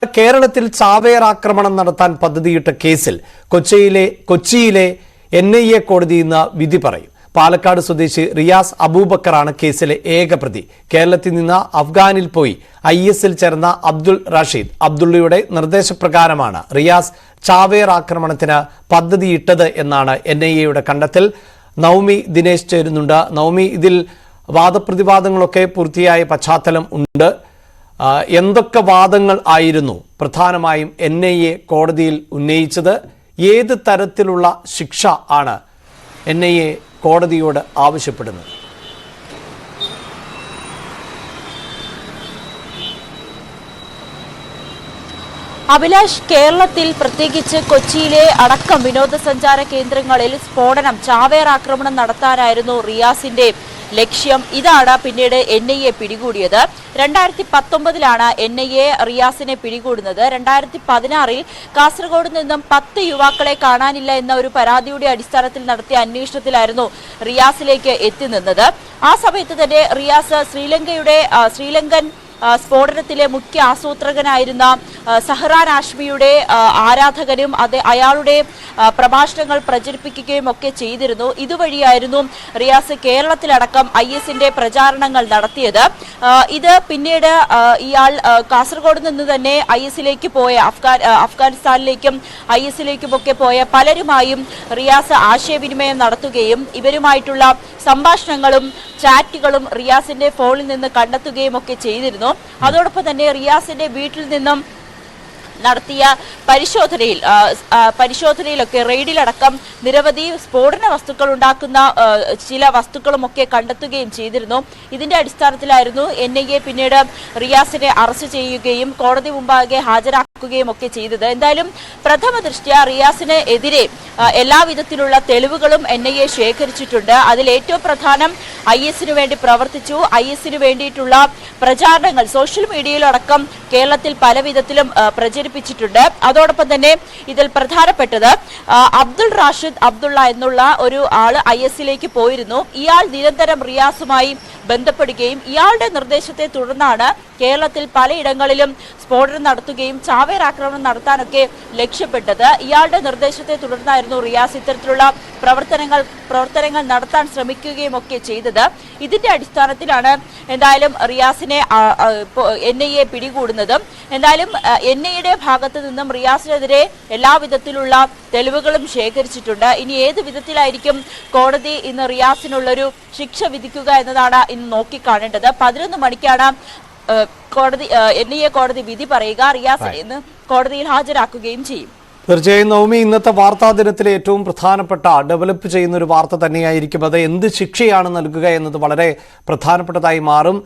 കേരളത്തിൽ ചാവേർ ആക്രമണം നടത്താൻ പദ്ധതിയിട്ട കേസിൽ കൊച്ചിയിലെ NIA കോടതി ഇന്ന് വിധി പറയും. പാലക്കാട് സ്വദേശി റിയാസ് അബൂബക്കറാണ് കേസിലെ ഏക പ്രതി. കേരളത്തിൽ നിന്ന് അഫ്ഗാനിൽ പോയി IS-ൽ ചേർന്ന അബ്ദുൾ റഷീദ് അബ്ദുള്ളയുടെ നിർദ്ദേശപ്രകാരമാണ് റിയാസ് ചാവേർ ആക്രമണത്തിന് പദ്ധതിയിട്ടത് എന്നാണ് NIA-യുടെ കണ്ടെത്തൽ. നവമി ദിനേശ് ചേരുന്നുണ്ട്. നവമി, ഇതിൽ വാദപ്രതിവാദങ്ങളൊക്കെ പൂർത്തിയായ പശ്ചാത്തലം ഉണ്ട്. എന്തൊക്കെ വാദങ്ങൾ ആയിരുന്നു പ്രധാനമായും NIA കോടതിയിൽ ഉന്നയിച്ചത്? ഏത് തരത്തിലുള്ള ശിക്ഷ ആണ് NIA കോടതിയോട് ആവശ്യപ്പെടുന്നത്? അഭിലാഷ്, കേരളത്തിൽ പ്രത്യേകിച്ച് കൊച്ചിയിലെ അടക്കം വിനോദസഞ്ചാര കേന്ദ്രങ്ങളിൽ സ്ഫോടനം, ചാവേർ ആക്രമണം നടത്താനായിരുന്നു റിയാസിന്റെ ലക്ഷ്യം. ഇതാണ് പിന്നീട് NIA പിടികൂടിയത്. 2019-ലാണ് NIA റിയാസിനെ പിടികൂടുന്നത്. 2016-ൽ കാസർഗോഡ് നിന്നും 10 യുവാക്കളെ കാണാനില്ല എന്ന ഒരു പരാതിയുടെ അടിസ്ഥാനത്തിൽ നടത്തിയ അന്വേഷണത്തിലായിരുന്നു റിയാസിലേക്ക് എത്തി നിന്നത്. ആ സമയത്ത് തന്നെ റിയാസ് ശ്രീലങ്കൻ സ്ഫോടനത്തിലെ മുഖ്യ ആസൂത്രകനായിരുന്ന സഹ്റാൻ ആഷ്മിയുടെ ആരാധകനും അയാളുടെ പ്രഭാഷണങ്ങൾ പ്രചരിപ്പിക്കുകയും ഒക്കെ ചെയ്തിരുന്നു. ഇതുവഴിയായിരുന്നു റിയാസ് കേരളത്തിലടക്കം IS-ന്റെ പ്രചാരണങ്ങൾ നടത്തിയത്. ഇത് പിന്നീട് ഇയാൾ കാസർഗോഡ് നിന്ന് തന്നെ IS-ലേക്ക് പോയ അഫ്ഗാനിസ്ഥാനിലേക്കും IS-ലേക്കും ഒക്കെ പോയ പലരുമായും റിയാസ് ആശയവിനിമയം നടത്തുകയും ഇവരുമായിട്ടുള്ള സംഭാഷണങ്ങളും ചാറ്റുകളും റിയാസിന്റെ ഫോണിൽ നിന്ന് കണ്ടെത്തുകയും ഒക്കെ ചെയ്തിരുന്നു. അതോടൊപ്പം തന്നെ റിയാസിന്റെ വീട്ടിൽ നിന്നും നടത്തിയ പരിശോധനയിലൊക്കെ റെയ്ഡിലടക്കം നിരവധി സ്ഫോടന വസ്തുക്കൾ ഉണ്ടാക്കുന്ന ചില വസ്തുക്കളുമൊക്കെ കണ്ടെത്തുകയും ചെയ്തിരുന്നു. ഇതിന്റെ അടിസ്ഥാനത്തിലായിരുന്നു NIA പിന്നീട് റിയാസിനെ അറസ്റ്റ് ചെയ്യുകയും കോടതി മുമ്പാകെ ഹാജരാക്കുകയും ഒക്കെ ചെയ്തത്. എന്തായാലും പ്രഥമ ദൃഷ്ട്യാ റിയാസിന് എതിരെ എല്ലാവിധത്തിലുള്ള തെളിവുകളും NIA ശേഖരിച്ചിട്ടുണ്ട്. അതിൽ ഏറ്റവും പ്രധാനം IS-ന് വേണ്ടി പ്രവർത്തിച്ചു, IS-ന് വേണ്ടിയിട്ടുള്ള പ്രചാരണങ്ങൾ സോഷ്യൽ മീഡിയയിലടക്കം കേരളത്തിൽ പല വിധത്തിലും പ്രചരിപ്പിച്ചിട്ടുണ്ട്. അതോടൊപ്പം തന്നെ ഇതിൽ പ്രധാനപ്പെട്ടത് അബ്ദുൾ റാഷിദ് അബ്ദുള്ള എന്നുള്ള ഒരു ആള് IS-ലേക്ക് പോയിരുന്നു. ഇയാൾ നിരന്തരം റിയാസുമായി ബന്ധപ്പെടുകയും ഇയാളുടെ നിർദ്ദേശത്തെ തുടർന്നാണ് കേരളത്തിൽ പലയിടങ്ങളിലും സ്ഫോടനം നടത്തുകയും ചാവേർ ആക്രമണം നടത്താനൊക്കെ ലക്ഷ്യപ്പെട്ടത്. ഇയാളുടെ നിർദ്ദേശത്തെ തുടർന്നായിരുന്നു റിയാസ് ഇത്തരത്തിലുള്ള പ്രവർത്തനങ്ങൾ നടത്താൻ ശ്രമിക്കുകയും ഒക്കെ ചെയ്തത്. ഇതിന്റെ അടിസ്ഥാനത്തിലാണ് എന്തായാലും റിയാസിനെ NIA പിടികൂടുന്നതും. എന്തായാലും NIA-യുടെ ഭാഗത്തു നിന്നും റിയാസിനെതിരെ എല്ലാവിധത്തിലുള്ള തെളിവുകളും ശേഖരിച്ചിട്ടുണ്ട്. ഇനി ഏത് വിധത്തിലായിരിക്കും കോടതി ഇന്ന് റിയാസിനുള്ളൊരു ശിക്ഷ വിധിക്കുക എന്നതാണ് ഇന്ന് നോക്കിക്കാണേണ്ടത്. 11 മണിക്കാണ് NIA കോടതി വിധി പറയുക. റിയാസിനെ ഇന്ന് കോടതിയിൽ ഹാജരാക്കുകയും ചെയ്യും. തീർച്ചയായും നവമി, ഇന്നത്തെ വാർത്താ ദിനത്തിലെ ഏറ്റവും പ്രധാനപ്പെട്ട ഡെവലപ്പ് ചെയ്യുന്ന ഒരു വാർത്ത തന്നെയായിരിക്കും അത്. എന്ത് ശിക്ഷയാണ് നൽകുക എന്നത് വളരെ പ്രധാനപ്പെട്ടതായി മാറും.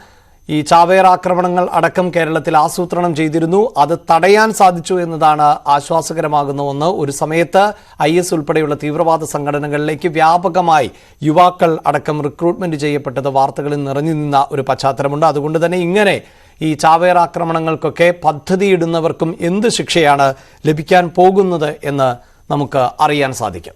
ഈ ചാവേർ ആക്രമണങ്ങൾ അടക്കം കേരളത്തിൽ ആസൂത്രണം ചെയ്തിരുന്നു, അത് തടയാൻ സാധിച്ചു എന്നതാണ് ആശ്വാസകരമാകുന്ന ഒന്ന്. ഒരു സമയത്ത് IS ഉൾപ്പെടെയുള്ള തീവ്രവാദ സംഘടനകളിലേക്ക് വ്യാപകമായി യുവാക്കൾ അടക്കം റിക്രൂട്ട്മെന്റ് ചെയ്യപ്പെട്ടത് വാർത്തകളിൽ നിറഞ്ഞു നിന്ന ഒരു പശ്ചാത്തലമുണ്ട്. അതുകൊണ്ട് തന്നെ ഇങ്ങനെ ഈ ചാവേർ ആക്രമണങ്ങൾക്കൊക്കെ പദ്ധതിയിടുന്നവർക്കും എന്ത് ശിക്ഷയാണ് ലഭിക്കാൻ പോകുന്നത് എന്ന് നമുക്ക് അറിയാൻ സാധിക്കും.